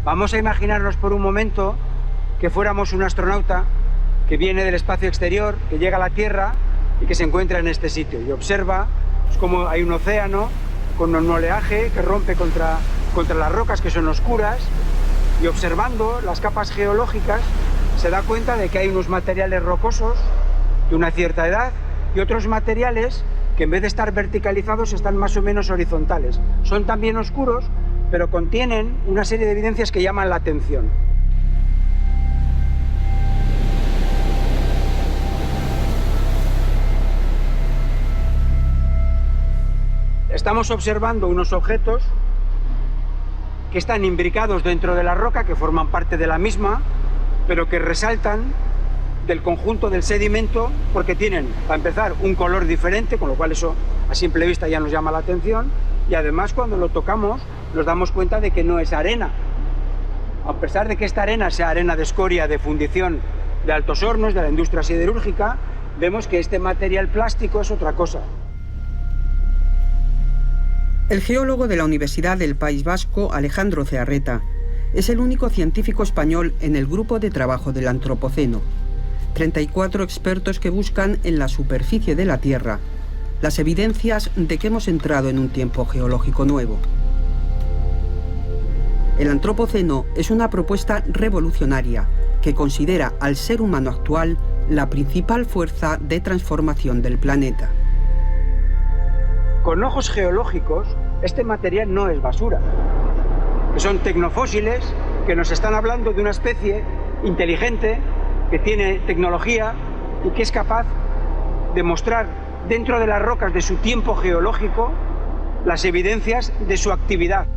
Vamos a imaginarnos por un momento que fuéramos un astronauta que viene del espacio exterior, que llega a la Tierra y que se encuentra en este sitio y observa cómo hay un océano con un oleaje que rompe contra las rocas que son oscuras, y observando las capas geológicas se da cuenta de que hay unos materiales rocosos de una cierta edad y otros materiales que en vez de estar verticalizados están más o menos horizontales. Son también oscuros, pero contienen una serie de evidencias que llaman la atención. Estamos observando unos objetos que están imbricados dentro de la roca, que forman parte de la misma, pero que resaltan del conjunto del sedimento porque tienen, para empezar, un color diferente, con lo cual eso a simple vista ya nos llama la atención, y además cuando lo tocamos nos damos cuenta de que no es arena. A pesar de que esta arena sea arena de escoria de fundición de Altos Hornos, de la industria siderúrgica, vemos que este material plástico es otra cosa. El geólogo de la Universidad del País Vasco, Alejandro Zearreta, es el único científico español en el grupo de trabajo del Antropoceno. 34 expertos que buscan en la superficie de la Tierra las evidencias de que hemos entrado en un tiempo geológico nuevo. El Antropoceno es una propuesta revolucionaria que considera al ser humano actual la principal fuerza de transformación del planeta. Con ojos geológicos, este material no es basura, que son tecnofósiles que nos están hablando de una especie inteligente que tiene tecnología y que es capaz de mostrar dentro de las rocas de su tiempo geológico las evidencias de su actividad.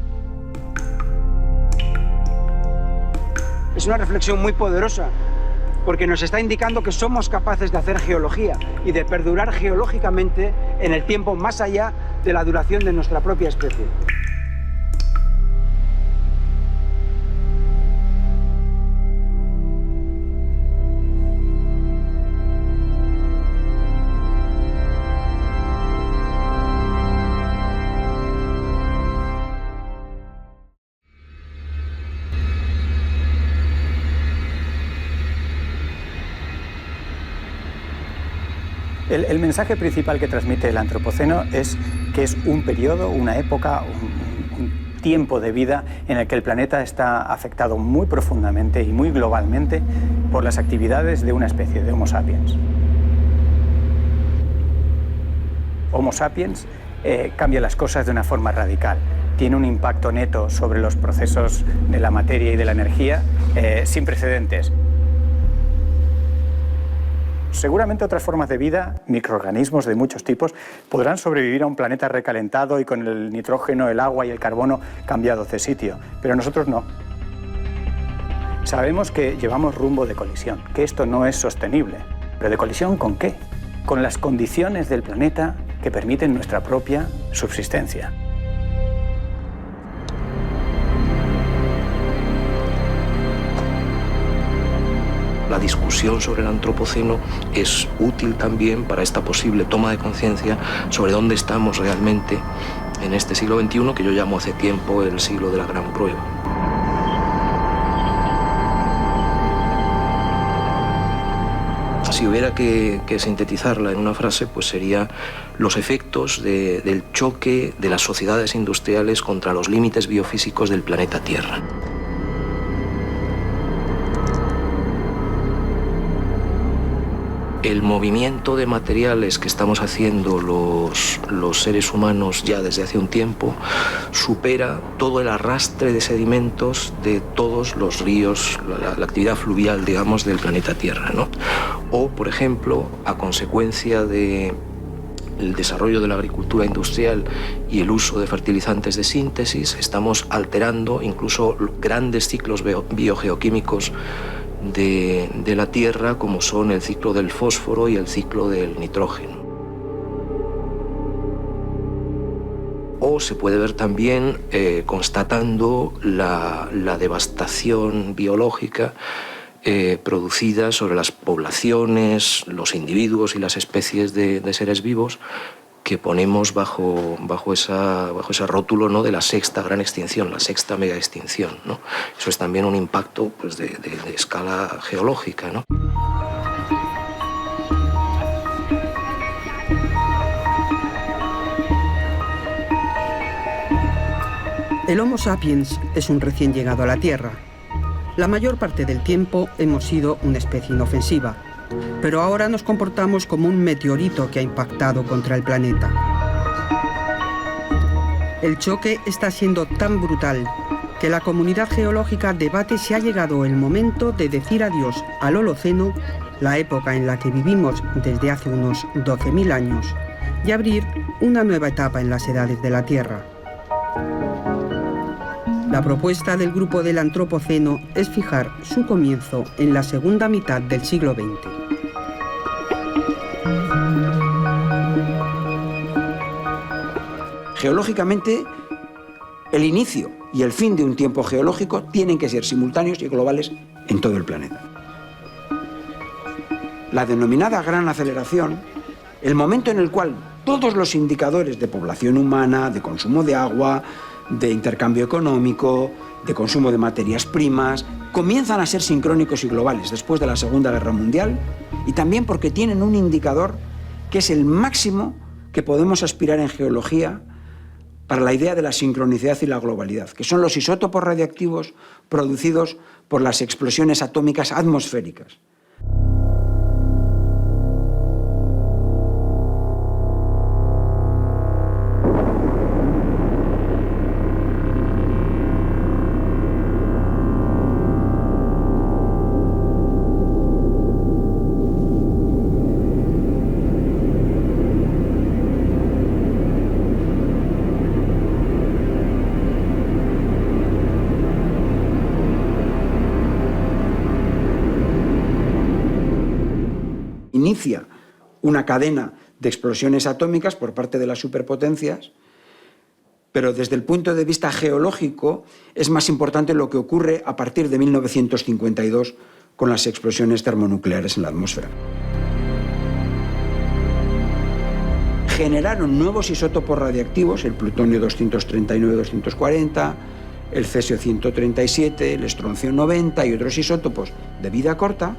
Es una reflexión muy poderosa porque nos está indicando que somos capaces de hacer geología y de perdurar geológicamente en el tiempo más allá de la duración de nuestra propia especie. El mensaje principal que transmite el Antropoceno es que es un periodo, una época, un tiempo de vida en el que el planeta está afectado muy profundamente y muy globalmente por las actividades de una especie, de Homo sapiens. Homo sapiens cambia las cosas de una forma radical. Tiene un impacto neto sobre los procesos de la materia y de la energía sin precedentes. Seguramente otras formas de vida, microorganismos de muchos tipos, podrán sobrevivir a un planeta recalentado y con el nitrógeno, el agua y el carbono cambiados de sitio, pero nosotros no. Sabemos que llevamos rumbo de colisión, que esto no es sostenible. ¿Pero de colisión con qué? Con las condiciones del planeta que permiten nuestra propia subsistencia. La discusión sobre el Antropoceno es útil también para esta posible toma de conciencia sobre dónde estamos realmente en este siglo XXI, que yo llamo hace tiempo el siglo de la gran prueba. Si hubiera que sintetizarla en una frase, pues sería los efectos del choque de las sociedades industriales contra los límites biofísicos del planeta Tierra. El movimiento de materiales que estamos haciendo los seres humanos ya desde hace un tiempo supera todo el arrastre de sedimentos de todos los ríos, la actividad fluvial, digamos, del planeta Tierra, ¿no? O, por ejemplo, a consecuencia del desarrollo de la agricultura industrial y el uso de fertilizantes de síntesis, estamos alterando incluso grandes ciclos biogeoquímicos de la Tierra, como son el ciclo del fósforo y el ciclo del nitrógeno. O se puede ver también constatando la devastación biológica producida sobre las poblaciones, los individuos y las especies de seres vivos que ponemos bajo ese rótulo, ¿no?, de la sexta gran extinción, la sexta mega extinción, ¿no? Eso es también un impacto, pues, de escala geológica, ¿no? El Homo sapiens es un recién llegado a la Tierra. La mayor parte del tiempo hemos sido una especie inofensiva, pero ahora nos comportamos como un meteorito que ha impactado contra el planeta. El choque está siendo tan brutal que la comunidad geológica debate si ha llegado el momento de decir adiós al Holoceno, la época en la que vivimos desde hace unos 12.000 años, y abrir una nueva etapa en las edades de la Tierra. La propuesta del grupo del Antropoceno es fijar su comienzo en la segunda mitad del siglo XX. Geológicamente, el inicio y el fin de un tiempo geológico tienen que ser simultáneos y globales en todo el planeta. La denominada gran aceleración, el momento en el cual todos los indicadores de población humana, de consumo de agua, de intercambio económico, de consumo de materias primas, comienzan a ser sincrónicos y globales después de la Segunda Guerra Mundial, y también porque tienen un indicador que es el máximo que podemos aspirar en geología para la idea de la sincronicidad y la globalidad, que son los isótopos radiactivos producidos por las explosiones atómicas atmosféricas. Inicia una cadena de explosiones atómicas por parte de las superpotencias, pero desde el punto de vista geológico es más importante lo que ocurre a partir de 1952 con las explosiones termonucleares en la atmósfera. Generaron nuevos isótopos radiactivos, el plutonio 239-240, el cesio 137, el estroncio 90 y otros isótopos de vida corta,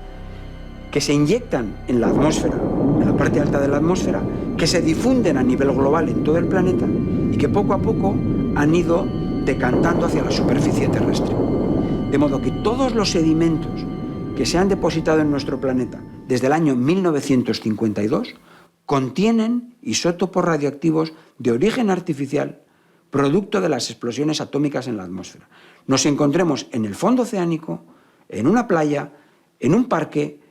que se inyectan en la atmósfera, en la parte alta de la atmósfera, que se difunden a nivel global en todo el planeta y que poco a poco han ido decantando hacia la superficie terrestre. De modo que todos los sedimentos que se han depositado en nuestro planeta desde el año 1952 contienen isótopos radioactivos de origen artificial, producto de las explosiones atómicas en la atmósfera. Nos encontremos en el fondo oceánico, en una playa, en un parque,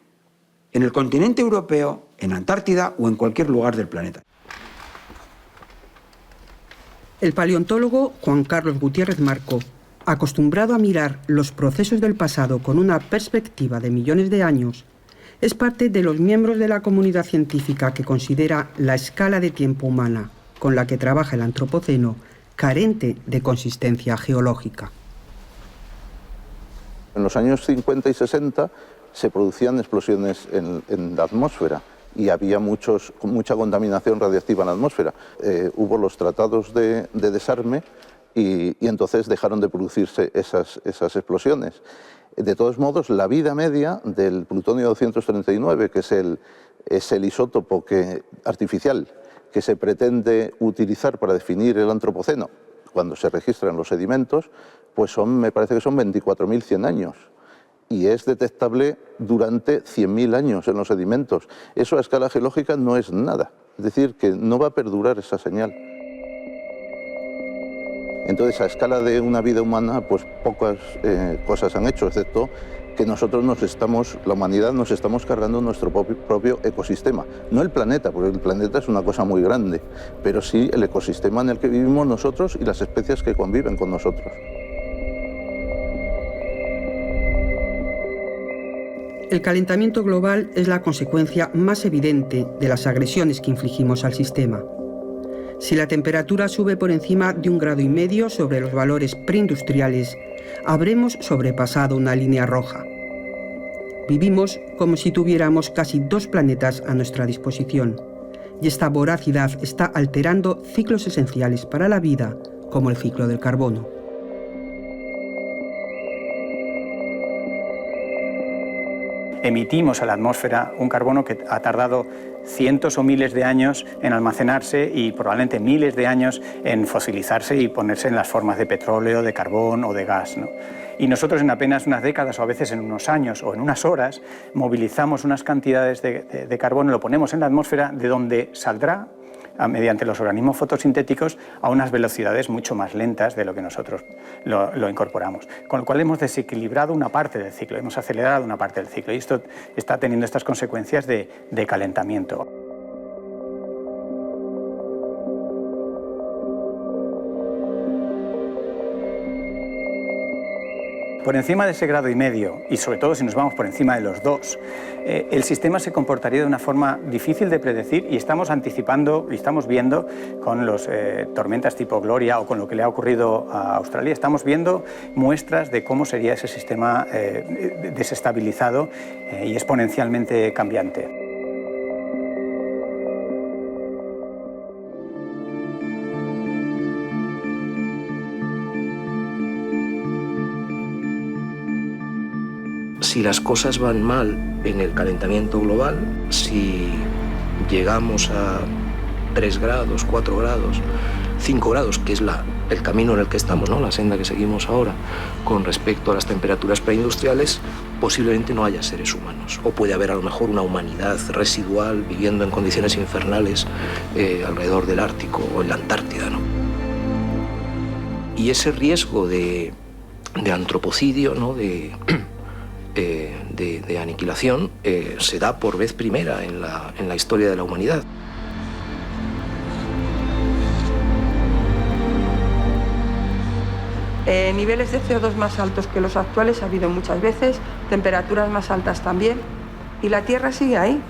en el continente europeo, en Antártida o en cualquier lugar del planeta. El paleontólogo Juan Carlos Gutiérrez Marco, acostumbrado a mirar los procesos del pasado con una perspectiva de millones de años, es parte de los miembros de la comunidad científica que considera la escala de tiempo humana con la que trabaja el Antropoceno carente de consistencia geológica. En los años 50 y 60 se producían explosiones en la atmósfera y había mucha contaminación radiactiva en la atmósfera. Hubo los tratados de desarme y entonces dejaron de producirse esas explosiones. De todos modos, la vida media del plutonio 239, que es el isótopo artificial que se pretende utilizar para definir el Antropoceno, cuando se registran los sedimentos, pues me parece que son 24.100 años. Y es detectable durante 100.000 años en los sedimentos. Eso a escala geológica no es nada. Es decir, que no va a perdurar esa señal. Entonces, a escala de una vida humana, pues pocas cosas han hecho, excepto que nosotros la humanidad nos estamos cargando nuestro propio ecosistema. No el planeta, porque el planeta es una cosa muy grande, pero sí el ecosistema en el que vivimos nosotros y las especies que conviven con nosotros. El calentamiento global es la consecuencia más evidente de las agresiones que infligimos al sistema. Si la temperatura sube por encima de 1,5 grados sobre los valores preindustriales, habremos sobrepasado una línea roja. Vivimos como si tuviéramos casi 2 planetas a nuestra disposición, y esta voracidad está alterando ciclos esenciales para la vida, como el ciclo del carbono. Emitimos a la atmósfera un carbono que ha tardado cientos o miles de años en almacenarse y probablemente miles de años en fosilizarse y ponerse en las formas de petróleo, de carbón o de gas, ¿no? Y nosotros en apenas unas décadas o a veces en unos años o en unas horas movilizamos unas cantidades de carbono, lo ponemos en la atmósfera, de donde saldrá mediante los organismos fotosintéticos a unas velocidades mucho más lentas de lo que nosotros lo incorporamos. Con lo cual hemos desequilibrado una parte del ciclo, hemos acelerado una parte del ciclo y esto está teniendo estas consecuencias de calentamiento. Por encima de ese 1,5 grados, y sobre todo si nos vamos por encima de los 2, el sistema se comportaría de una forma difícil de predecir y estamos anticipando y estamos viendo con las tormentas tipo Gloria o con lo que le ha ocurrido a Australia, estamos viendo muestras de cómo sería ese sistema desestabilizado y exponencialmente cambiante. Si las cosas van mal en el calentamiento global, si llegamos a 3 grados, 4 grados, 5 grados, que es el camino en el que estamos, ¿no? La senda que seguimos ahora, con respecto a las temperaturas preindustriales, posiblemente no haya seres humanos. O puede haber a lo mejor una humanidad residual viviendo en condiciones infernales alrededor del Ártico o en la Antártida, ¿no? Y ese riesgo de antropocidio, ¿no? de aniquilación se da por vez primera en la historia de la humanidad. Niveles de CO2 más altos que los actuales ha habido muchas veces, temperaturas más altas también, y la Tierra sigue ahí.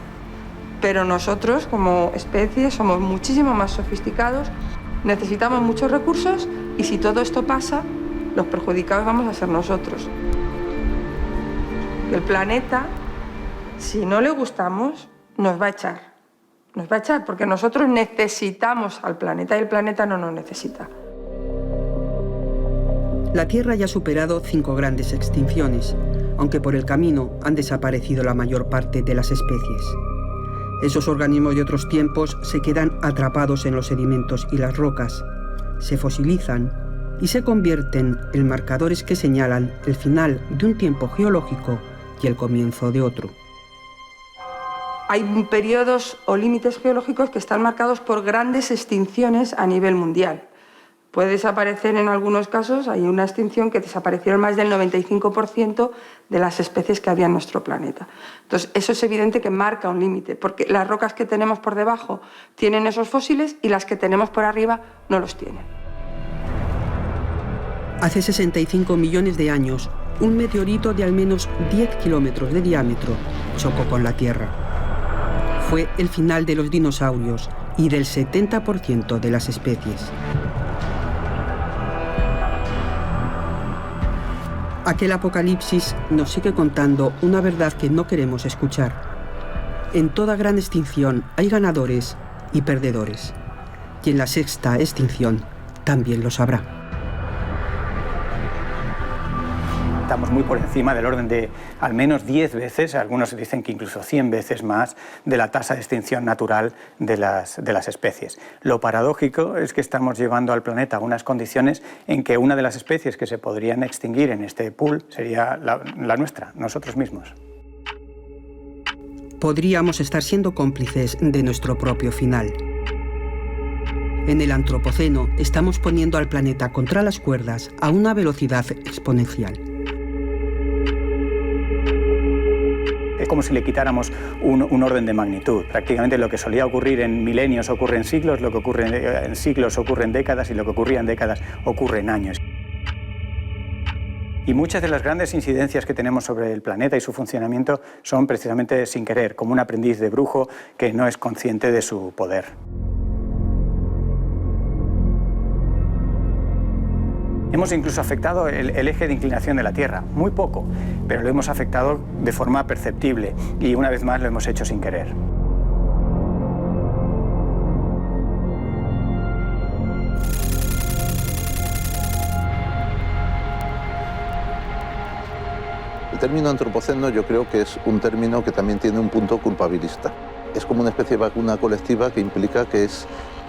Pero nosotros, como especie, somos muchísimo más sofisticados, necesitamos muchos recursos, y si todo esto pasa, los perjudicados vamos a ser nosotros. El planeta, si no le gustamos, nos va a echar. Nos va a echar porque nosotros necesitamos al planeta y el planeta no nos necesita. La Tierra ya ha superado 5 grandes extinciones, aunque por el camino han desaparecido la mayor parte de las especies. Esos organismos de otros tiempos se quedan atrapados en los sedimentos y las rocas, se fosilizan y se convierten en marcadores que señalan el final de un tiempo geológico y el comienzo de otro. Hay periodos o límites geológicos que están marcados por grandes extinciones a nivel mundial. Puede desaparecer en algunos casos, hay una extinción que desaparecieron más del 95% de las especies que había en nuestro planeta. Entonces, eso es evidente que marca un límite, porque las rocas que tenemos por debajo tienen esos fósiles y las que tenemos por arriba no los tienen. Hace 65 millones de años, un meteorito de al menos 10 kilómetros de diámetro chocó con la Tierra. Fue el final de los dinosaurios y del 70% de las especies. Aquel apocalipsis nos sigue contando una verdad que no queremos escuchar. En toda gran extinción hay ganadores y perdedores. Y en la sexta extinción también los habrá. Estamos muy por encima del orden de al menos 10 veces, algunos dicen que incluso 100 veces más, de la tasa de extinción natural de las especies. Lo paradójico es que estamos llevando al planeta a unas condiciones en que una de las especies que se podrían extinguir en este pool sería la nuestra, nosotros mismos. Podríamos estar siendo cómplices de nuestro propio final. En el Antropoceno estamos poniendo al planeta contra las cuerdas a una velocidad exponencial. Es como si le quitáramos un orden de magnitud. Prácticamente lo que solía ocurrir en milenios ocurre en siglos, lo que ocurre en siglos ocurre en décadas y lo que ocurría en décadas ocurre en años. Y muchas de las grandes incidencias que tenemos sobre el planeta y su funcionamiento son precisamente sin querer, como un aprendiz de brujo que no es consciente de su poder. Hemos incluso afectado el eje de inclinación de la Tierra, muy poco, pero lo hemos afectado de forma perceptible y una vez más lo hemos hecho sin querer. término antropoceno yo creo que es un término que también tiene un punto culpabilista. Es como una especie de vacuna colectiva que implica que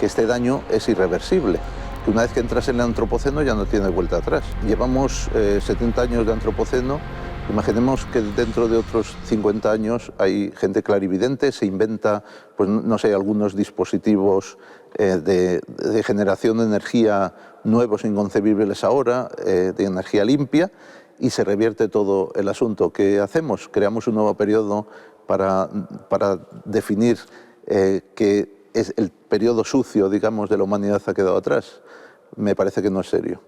este daño es irreversible, que una vez que entras en el antropoceno ya no tiene vuelta atrás. Llevamos 70 años de antropoceno. Imaginemos que dentro de otros 50 años hay gente clarividente, se inventa, pues no sé, algunos dispositivos de generación de energía nuevos, inconcebibles ahora, de energía limpia, y se revierte todo el asunto. ¿Qué hacemos? Creamos un nuevo periodo para definir que es el periodo sucio, digamos, de la humanidad ha quedado atrás. Me parece que no es serio.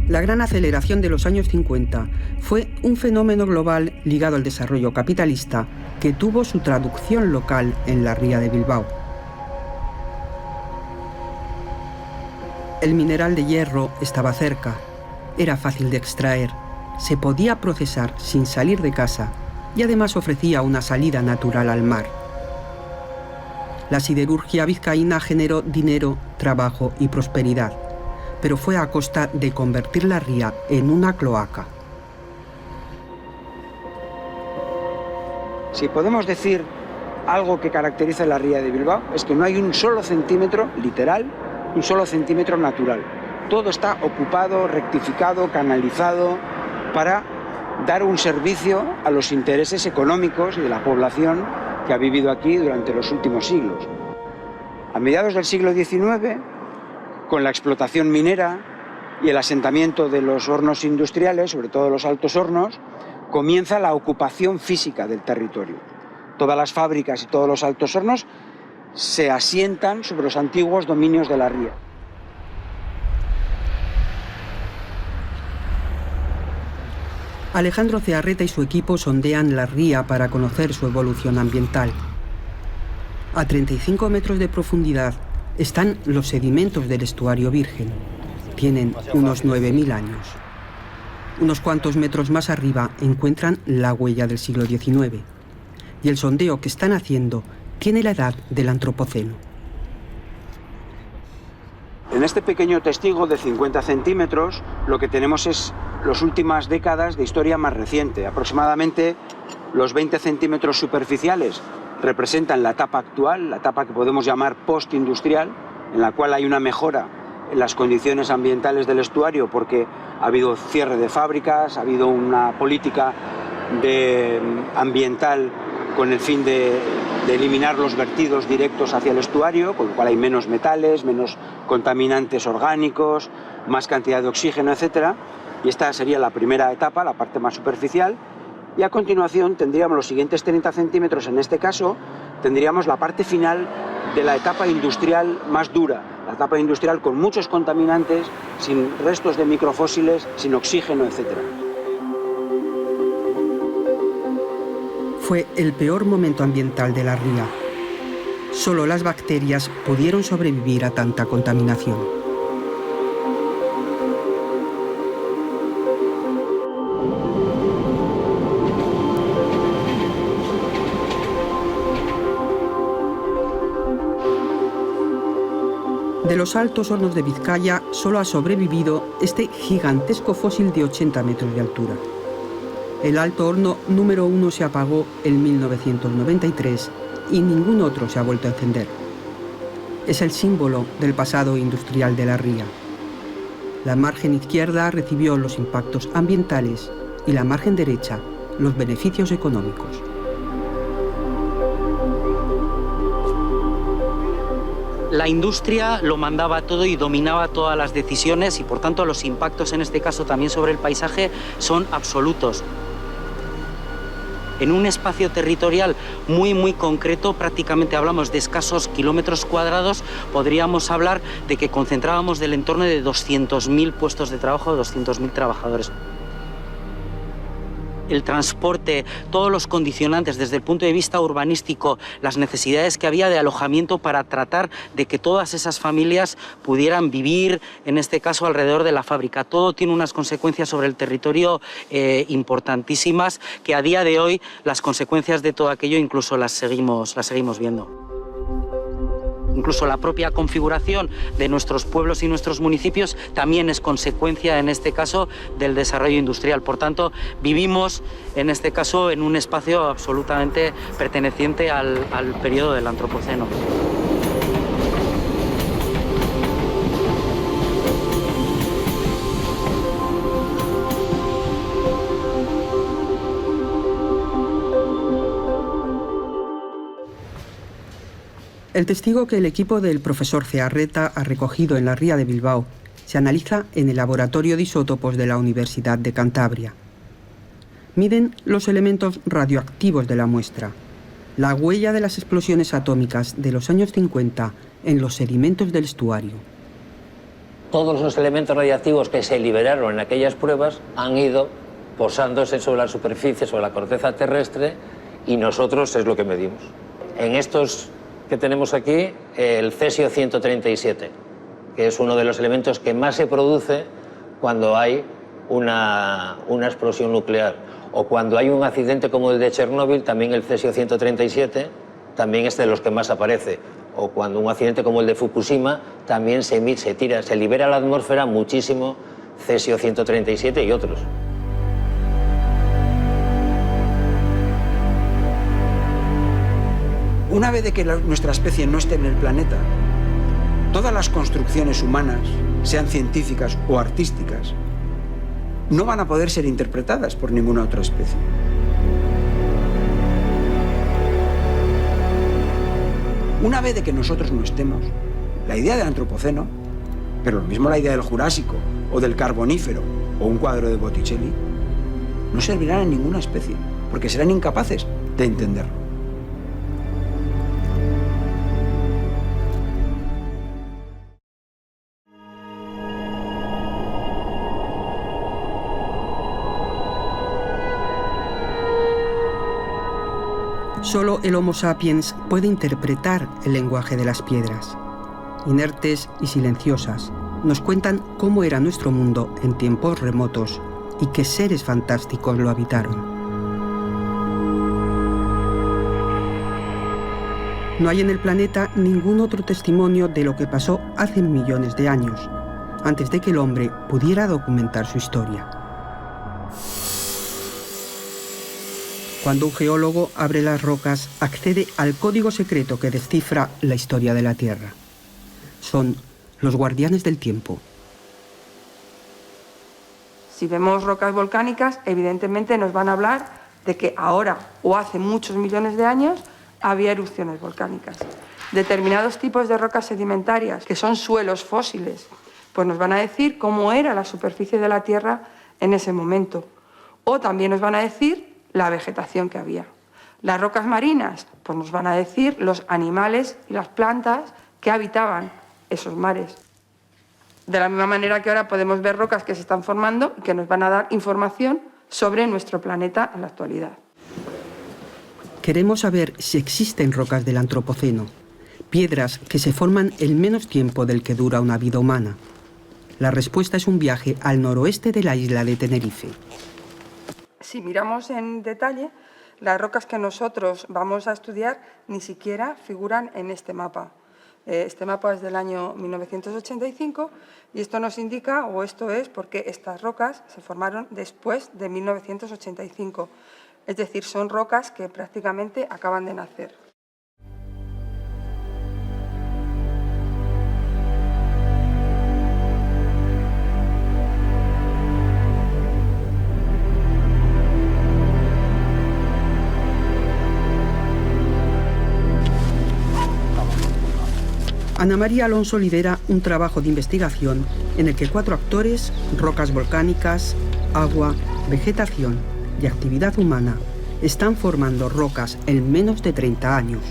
La gran aceleración de los años 50 fue un fenómeno global ligado al desarrollo capitalista que tuvo su traducción local en la ría de Bilbao. El mineral de hierro estaba cerca, era fácil de extraer, se podía procesar sin salir de casa y además ofrecía una salida natural al mar. La siderurgia vizcaína generó dinero, trabajo y prosperidad, pero fue a costa de convertir la ría en una cloaca. Si podemos decir algo que caracteriza la ría de Bilbao, es que no hay un solo centímetro, literal, un solo centímetro natural. Todo está ocupado, rectificado, canalizado para dar un servicio a los intereses económicos de la población que ha vivido aquí durante los últimos siglos. A mediados del siglo XIX, con la explotación minera y el asentamiento de los hornos industriales, sobre todo los altos hornos, comienza la ocupación física del territorio. Todas las fábricas y todos los altos hornos se asientan sobre los antiguos dominios de la ría. Alejandro Zearreta y su equipo sondean la ría para conocer su evolución ambiental. A 35 metros de profundidad están los sedimentos del estuario virgen. Tienen unos 9.000 años. Unos cuantos metros más arriba encuentran la huella del siglo XIX. Y el sondeo que están haciendo tiene la edad del Antropoceno. En este pequeño testigo de 50 centímetros, lo que tenemos es las últimas décadas de historia más reciente. Aproximadamente los 20 centímetros superficiales representan la etapa actual, la etapa que podemos llamar postindustrial, en la cual hay una mejora en las condiciones ambientales del estuario porque ha habido cierre de fábricas, ha habido una política ambiental con el fin de eliminar los vertidos directos hacia el estuario, con lo cual hay menos metales, menos contaminantes orgánicos, más cantidad de oxígeno, etc. Y esta sería la primera etapa, la parte más superficial. Y a continuación tendríamos los siguientes 30 centímetros, en este caso, tendríamos la parte final de la etapa industrial más dura, la etapa industrial con muchos contaminantes, sin restos de microfósiles, sin oxígeno, etc. Fue el peor momento ambiental de la ría. Solo las bacterias pudieron sobrevivir a tanta contaminación. De los altos hornos de Vizcaya solo ha sobrevivido este gigantesco fósil de 80 metros de altura. El alto horno número 1 se apagó en 1993 y ningún otro se ha vuelto a encender. Es el símbolo del pasado industrial de la ría. La margen izquierda recibió los impactos ambientales y la margen derecha los beneficios económicos. La industria lo mandaba todo y dominaba todas las decisiones y por tanto los impactos en este caso también sobre el paisaje son absolutos. En un espacio territorial muy concreto, prácticamente hablamos de escasos kilómetros cuadrados, podríamos hablar de que concentrábamos del entorno de 200.000 puestos de trabajo, 200.000 trabajadores. el transporte, todos los condicionantes desde el punto de vista urbanístico, las necesidades que había de alojamiento para tratar de que todas esas familias pudieran vivir, en este caso, alrededor de la fábrica. Todo tiene unas consecuencias sobre el territorio importantísimas, que a día de hoy las consecuencias de todo aquello incluso las seguimos viendo. Incluso la propia configuración de nuestros pueblos y nuestros municipios también es consecuencia, en este caso, del desarrollo industrial. Por tanto, vivimos, en este caso, en un espacio absolutamente perteneciente al periodo del Antropoceno. El testigo que el equipo del profesor Zearreta ha recogido en la ría de Bilbao se analiza en el Laboratorio de Isótopos de la Universidad de Cantabria. Miden los elementos radioactivos de la muestra, la huella de las explosiones atómicas de los años 50 en los sedimentos del estuario. Todos los elementos radiactivos que se liberaron en aquellas pruebas han ido posándose sobre la superficie, sobre la corteza terrestre, y nosotros es lo que medimos. En estos que tenemos aquí, el cesio-137, que es uno de los elementos que más se produce cuando hay una explosión nuclear, o cuando hay un accidente como el de Chernóbil, también el cesio-137 también es de los que más aparece, o cuando un accidente como el de Fukushima también se libera a la atmósfera muchísimo cesio-137 y otros. Una vez de que nuestra especie no esté en el planeta, todas las construcciones humanas, sean científicas o artísticas, no van a poder ser interpretadas por ninguna otra especie. Una vez de que nosotros no estemos, la idea del Antropoceno, pero lo mismo la idea del Jurásico o del Carbonífero o un cuadro de Botticelli, no servirán a ninguna especie, porque serán incapaces de entenderlo. Solo el Homo sapiens puede interpretar el lenguaje de las piedras. Inertes y silenciosas, nos cuentan cómo era nuestro mundo en tiempos remotos y qué seres fantásticos lo habitaron. No hay en el planeta ningún otro testimonio de lo que pasó hace millones de años, antes de que el hombre pudiera documentar su historia. Cuando un geólogo abre las rocas, accede al código secreto que descifra la historia de la Tierra. Son los guardianes del tiempo. Si vemos rocas volcánicas, evidentemente nos van a hablar de que ahora o hace muchos millones de años había erupciones volcánicas. Determinados tipos de rocas sedimentarias, que son suelos fósiles, pues nos van a decir cómo era la superficie de la Tierra en ese momento. O también nos van a decir la vegetación que había. Las rocas marinas, pues nos van a decir los animales y las plantas que habitaban esos mares. De la misma manera que ahora podemos ver rocas que se están formando y que nos van a dar información sobre nuestro planeta en la actualidad. Queremos saber si existen rocas del Antropoceno, piedras que se forman en menos tiempo del que dura una vida humana. La respuesta es un viaje al noroeste de la isla de Tenerife. Si miramos en detalle, las rocas que nosotros vamos a estudiar ni siquiera figuran en este mapa. Este mapa es del año 1985 y esto nos indica, o esto es, porque estas rocas se formaron después de 1985. Es decir, son rocas que prácticamente acaban de nacer. Ana María Alonso lidera un trabajo de investigación en el que 4 actores, rocas volcánicas, agua, vegetación y actividad humana, están formando rocas en menos de 30 años.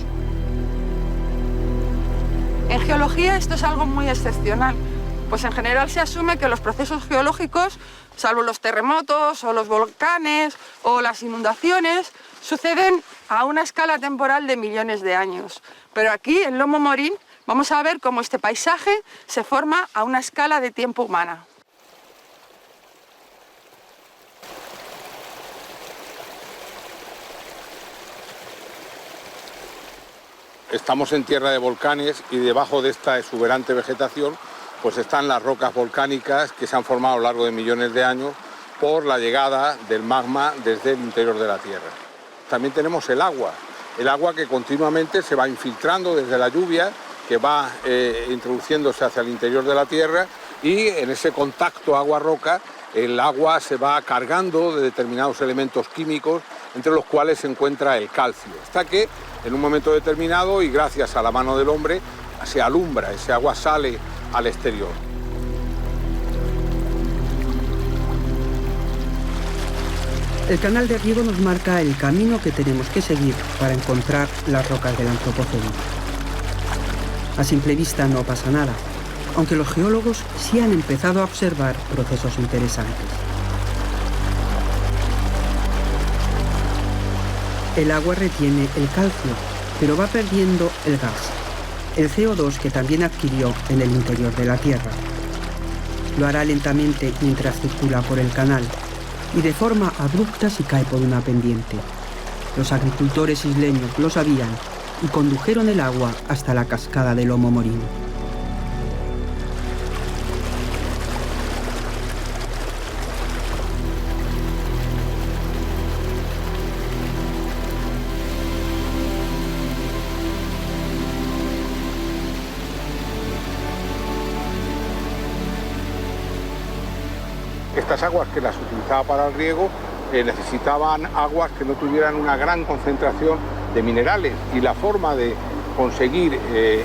En geología esto es algo muy excepcional, Pues en general se asume que los procesos geológicos, salvo los terremotos o los volcanes o las inundaciones, suceden a una escala temporal de millones de años. Pero aquí, en Lomo Morín, vamos a ver cómo este paisaje se forma a una escala de tiempo humana. Estamos en tierra de volcanes y debajo de esta exuberante vegetación pues están las rocas volcánicas que se han formado a lo largo de millones de años por la llegada del magma desde el interior de la Tierra. También tenemos el agua que continuamente se va infiltrando desde la lluvia, que va introduciéndose hacia el interior de la Tierra, y en ese contacto agua-roca el agua se va cargando de determinados elementos químicos, entre los cuales se encuentra el calcio, hasta que en un momento determinado y gracias a la mano del hombre se alumbra, ese agua sale al exterior. El canal de riego nos marca el camino que tenemos que seguir para encontrar las rocas del Antropoceno. A simple vista no pasa nada, aunque los geólogos sí han empezado a observar procesos interesantes. El agua retiene el calcio, pero va perdiendo el gas, el CO2 que también adquirió en el interior de la Tierra. Lo hará lentamente mientras circula por el canal y de forma abrupta si cae por una pendiente. Los agricultores isleños lo sabían y condujeron el agua hasta la cascada de Lomo Morín. Estas aguas que las utilizaba para el riego necesitaban aguas que no tuvieran una gran concentración de minerales, y la forma de conseguir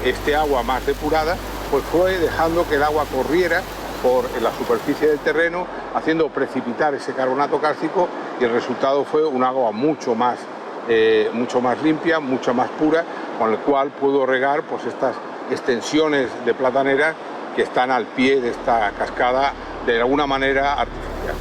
este agua más depurada pues fue dejando que el agua corriera por la superficie del terreno, haciendo precipitar ese carbonato cálcico, y el resultado fue un agua mucho más limpia, mucho más pura, con el cual pudo regar pues estas extensiones de plataneras que están al pie de esta cascada de alguna manera artificial.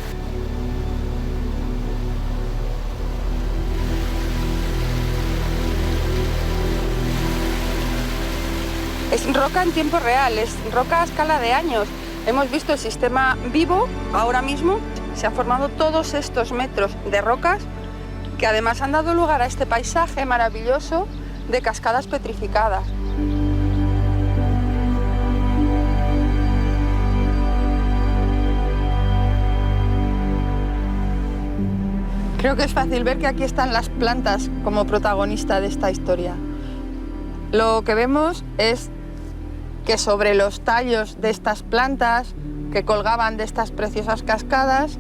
Es roca en tiempo real, es roca a escala de años. Hemos visto el sistema vivo, ahora mismo se han formado todos estos metros de rocas que además han dado lugar a este paisaje maravilloso de cascadas petrificadas. Creo que es fácil ver que aquí están las plantas como protagonista de esta historia. Lo que vemos es que sobre los tallos de estas plantas que colgaban de estas preciosas cascadas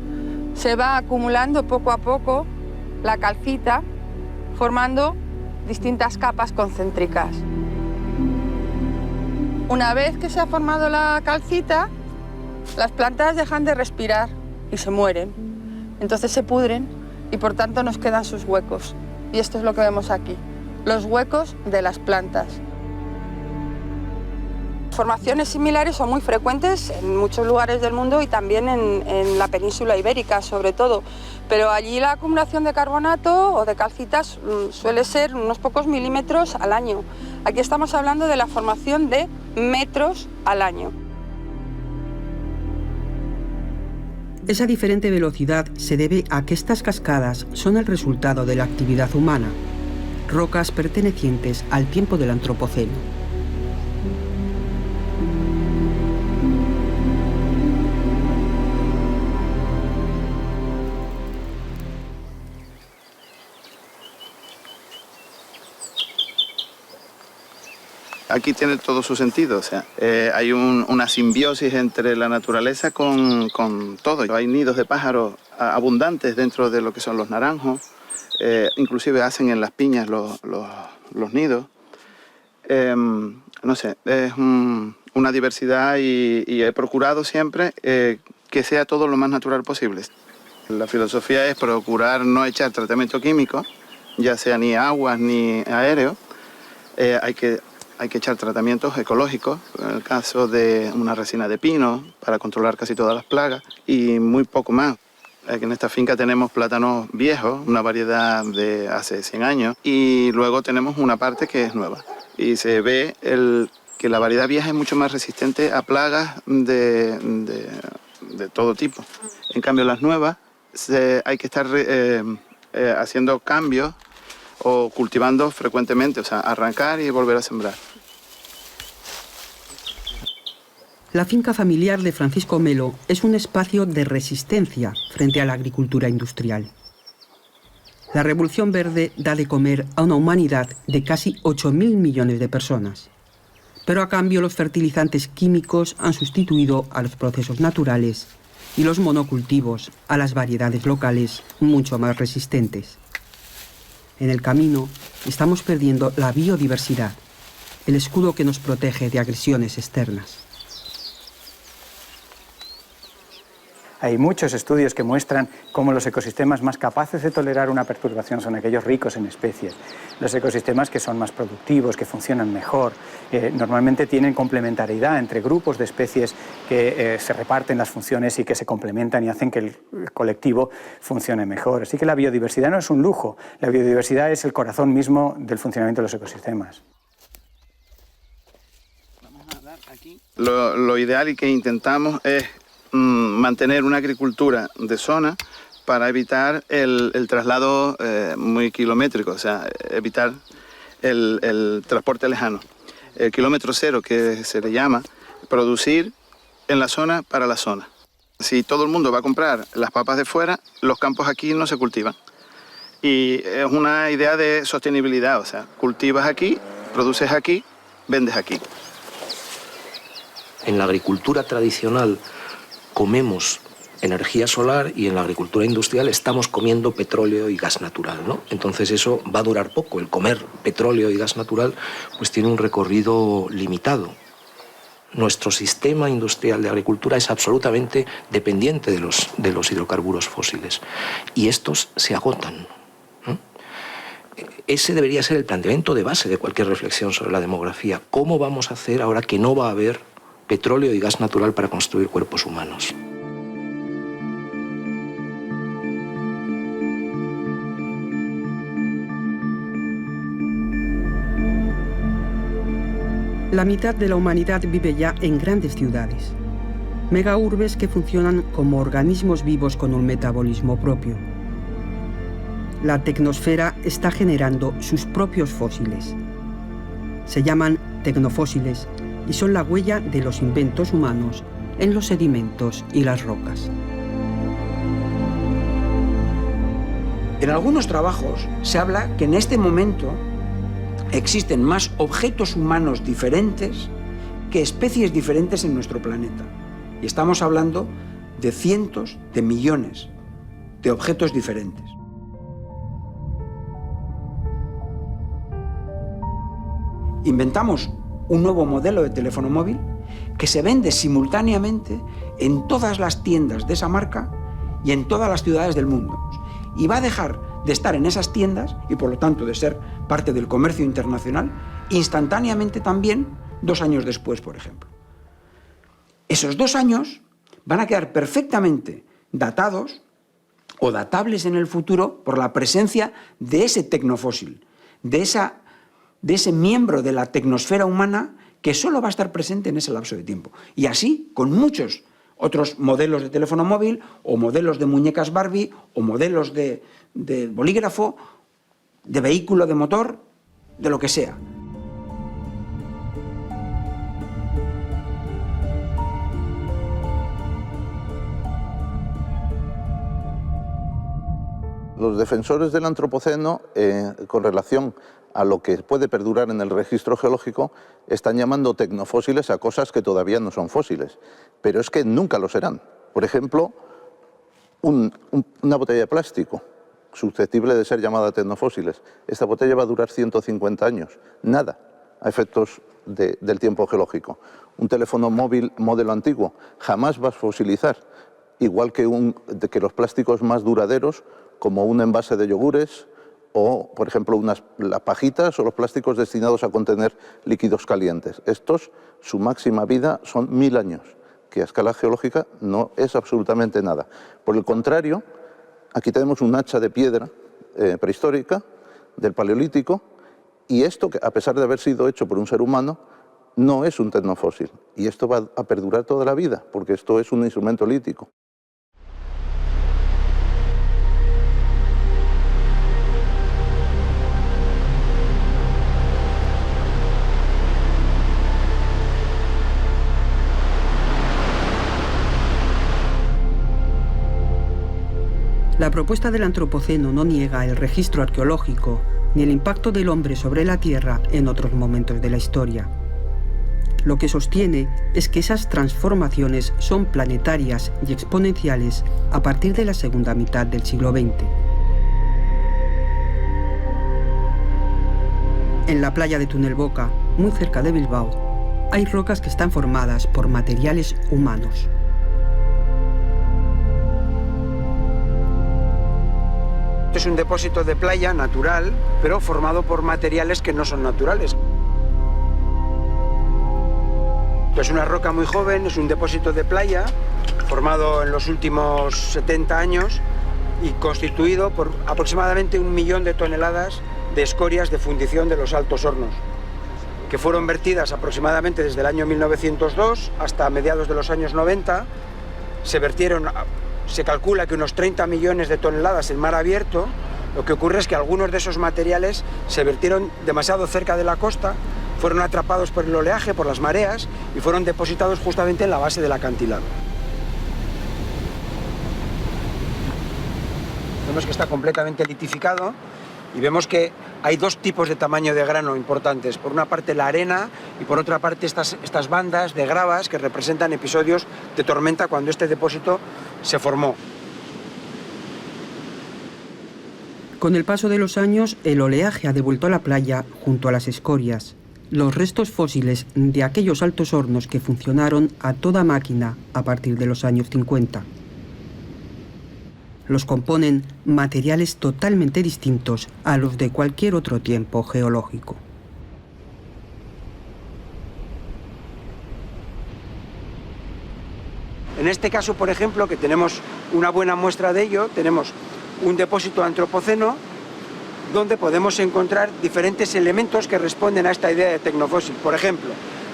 se va acumulando poco a poco la calcita, formando distintas capas concéntricas. Una vez que se ha formado la calcita, las plantas dejan de respirar y se mueren. Entonces se pudren y por tanto nos quedan sus huecos. Y esto es lo que vemos aquí, los huecos de las plantas. Formaciones similares son muy frecuentes en muchos lugares del mundo y también en la península ibérica sobre todo, pero allí la acumulación de carbonato o de calcitas suele ser unos pocos milímetros al año. Aquí estamos hablando de la formación de metros al año. Esa diferente velocidad se debe a que estas cascadas son el resultado de la actividad humana, rocas pertenecientes al tiempo del Antropoceno. Aquí tiene todo su sentido, o sea, hay una simbiosis entre la naturaleza con todo. Hay nidos de pájaros abundantes dentro de lo que son los naranjos, inclusive hacen en las piñas los nidos. No sé, es una diversidad y he procurado siempre que sea todo lo más natural posible. La filosofía es procurar no echar tratamiento químico, ya sea ni aguas ni aéreo. Hay que hay que echar tratamientos ecológicos, en el caso de una resina de pino, para controlar casi todas las plagas y muy poco más. En esta finca tenemos plátanos viejos, una variedad de hace 100 años, y luego tenemos una parte que es nueva. Y se ve que la variedad vieja es mucho más resistente a plagas de todo tipo. En cambio, las nuevas hay que estar haciendo cambios o cultivando frecuentemente, o sea, arrancar y volver a sembrar. La finca familiar de Francisco Melo es un espacio de resistencia frente a la agricultura industrial. La Revolución Verde da de comer a una humanidad de casi 8.000 millones de personas. Pero a cambio los fertilizantes químicos han sustituido a los procesos naturales y los monocultivos a las variedades locales mucho más resistentes. En el camino estamos perdiendo la biodiversidad, el escudo que nos protege de agresiones externas. Hay muchos estudios que muestran cómo los ecosistemas más capaces de tolerar una perturbación son aquellos ricos en especies. Los ecosistemas que son más productivos, que funcionan mejor, normalmente tienen complementariedad entre grupos de especies que se reparten las funciones y que se complementan y hacen que el colectivo funcione mejor. Así que la biodiversidad no es un lujo, la biodiversidad es el corazón mismo del funcionamiento de los ecosistemas. Lo ideal y que intentamos es mantener una agricultura de zona para evitar el traslado muy kilométrico, o sea, evitar el transporte lejano. El kilómetro cero, que se le llama, producir en la zona para la zona. Si todo el mundo va a comprar las papas de fuera, los campos aquí no se cultivan. Y es una idea de sostenibilidad, o sea, cultivas aquí, produces aquí, vendes aquí. En la agricultura tradicional comemos energía solar y en la agricultura industrial estamos comiendo petróleo y gas natural, ¿no? Entonces eso va a durar poco. El comer petróleo y gas natural pues tiene un recorrido limitado. Nuestro sistema industrial de agricultura es absolutamente dependiente de los hidrocarburos fósiles y estos se agotan. Ese debería ser el planteamiento de base de cualquier reflexión sobre la demografía. ¿Cómo vamos a hacer ahora que no va a haber petróleo y gas natural para construir cuerpos humanos? La mitad de la humanidad vive ya en grandes ciudades, megaurbes que funcionan como organismos vivos con un metabolismo propio. La tecnosfera está generando sus propios fósiles. Se llaman tecnofósiles y son la huella de los inventos humanos en los sedimentos y las rocas. En algunos trabajos se habla que en este momento existen más objetos humanos diferentes que especies diferentes en nuestro planeta. Y estamos hablando de cientos de millones de objetos diferentes. Inventamos un nuevo modelo de teléfono móvil que se vende simultáneamente en todas las tiendas de esa marca y en todas las ciudades del mundo. Y va a dejar de estar en esas tiendas y por lo tanto de ser parte del comercio internacional instantáneamente también 2 años después, por ejemplo. Esos 2 años van a quedar perfectamente datados o datables en el futuro por la presencia de ese tecnofósil, de ese miembro de la tecnosfera humana que solo va a estar presente en ese lapso de tiempo. Y así con muchos otros modelos de teléfono móvil o modelos de muñecas Barbie o modelos de bolígrafo, de vehículo de motor, de lo que sea. Los defensores del antropoceno, con relación a lo que puede perdurar en el registro geológico, están llamando tecnofósiles a cosas que todavía no son fósiles, pero es que nunca lo serán. Por ejemplo, una botella de plástico, susceptible de ser llamada tecnofósiles. Esta botella va a durar 150 años, nada, a efectos del tiempo geológico. Un teléfono móvil modelo antiguo jamás va a fosilizar, igual que los plásticos más duraderos, como un envase de yogures o, por ejemplo, las pajitas o los plásticos destinados a contener líquidos calientes. Estos, su máxima vida son 1000 años, que a escala geológica no es absolutamente nada. Por el contrario, aquí tenemos un hacha de piedra prehistórica del Paleolítico, y esto, a pesar de haber sido hecho por un ser humano, no es un tecnofósil. Y esto va a perdurar toda la vida, porque esto es un instrumento lítico. La propuesta del Antropoceno no niega el registro arqueológico ni el impacto del hombre sobre la Tierra en otros momentos de la historia. Lo que sostiene es que esas transformaciones son planetarias y exponenciales a partir de la segunda mitad del siglo XX. En la playa de Tunelboca, muy cerca de Bilbao, hay rocas que están formadas por materiales humanos. Esto es un depósito de playa natural, pero formado por materiales que no son naturales. Esto es una roca muy joven, es un depósito de playa, formado en los últimos 70 años y constituido por aproximadamente 1 millón de toneladas de escorias de fundición de los Altos Hornos, que fueron vertidas aproximadamente desde el año 1902 hasta mediados de los años 90. Se calcula que unos 30 millones de toneladas en mar abierto. Lo que ocurre es que algunos de esos materiales se vertieron demasiado cerca de la costa, fueron atrapados por el oleaje, por las mareas, y fueron depositados justamente en la base del acantilado. Vemos que está completamente litificado y vemos que hay dos tipos de tamaño de grano importantes. Por una parte la arena y por otra parte estas bandas de gravas que representan episodios de tormenta cuando este depósito se formó. Con el paso de los años, el oleaje ha devuelto a la playa, junto a las escorias, los restos fósiles de aquellos altos hornos que funcionaron a toda máquina a partir de los años 50. Los componen materiales totalmente distintos a los de cualquier otro tiempo geológico. En este caso, por ejemplo, que tenemos una buena muestra de ello, tenemos un depósito antropoceno donde podemos encontrar diferentes elementos que responden a esta idea de tecnofósil. Por ejemplo,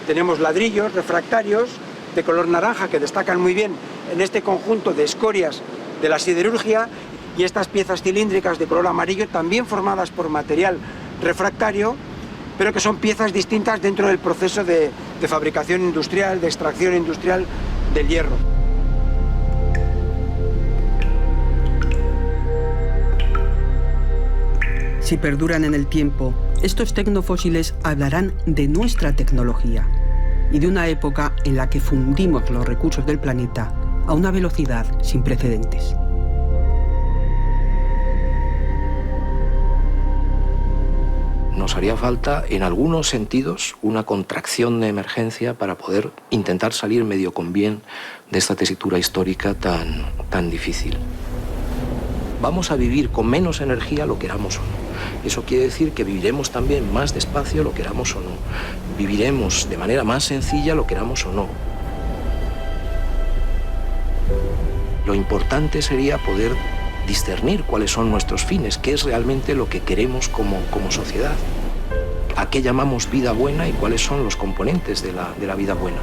tenemos ladrillos refractarios de color naranja que destacan muy bien en este conjunto de escorias de la siderurgia, y estas piezas cilíndricas de color amarillo también formadas por material refractario, pero que son piezas distintas dentro del proceso de fabricación industrial, de extracción industrial del hierro. Si perduran en el tiempo, estos tecnofósiles hablarán de nuestra tecnología y de una época en la que fundimos los recursos del planeta a una velocidad sin precedentes. Nos haría falta, en algunos sentidos, una contracción de emergencia para poder intentar salir medio con bien de esta tesitura histórica tan difícil. Vamos a vivir con menos energía, lo queramos o no. Eso quiere decir que viviremos también más despacio, lo queramos o no. Viviremos de manera más sencilla, lo queramos o no. Lo importante sería poder discernir cuáles son nuestros fines, qué es realmente lo que queremos como sociedad, a qué llamamos vida buena y cuáles son los componentes de la vida buena.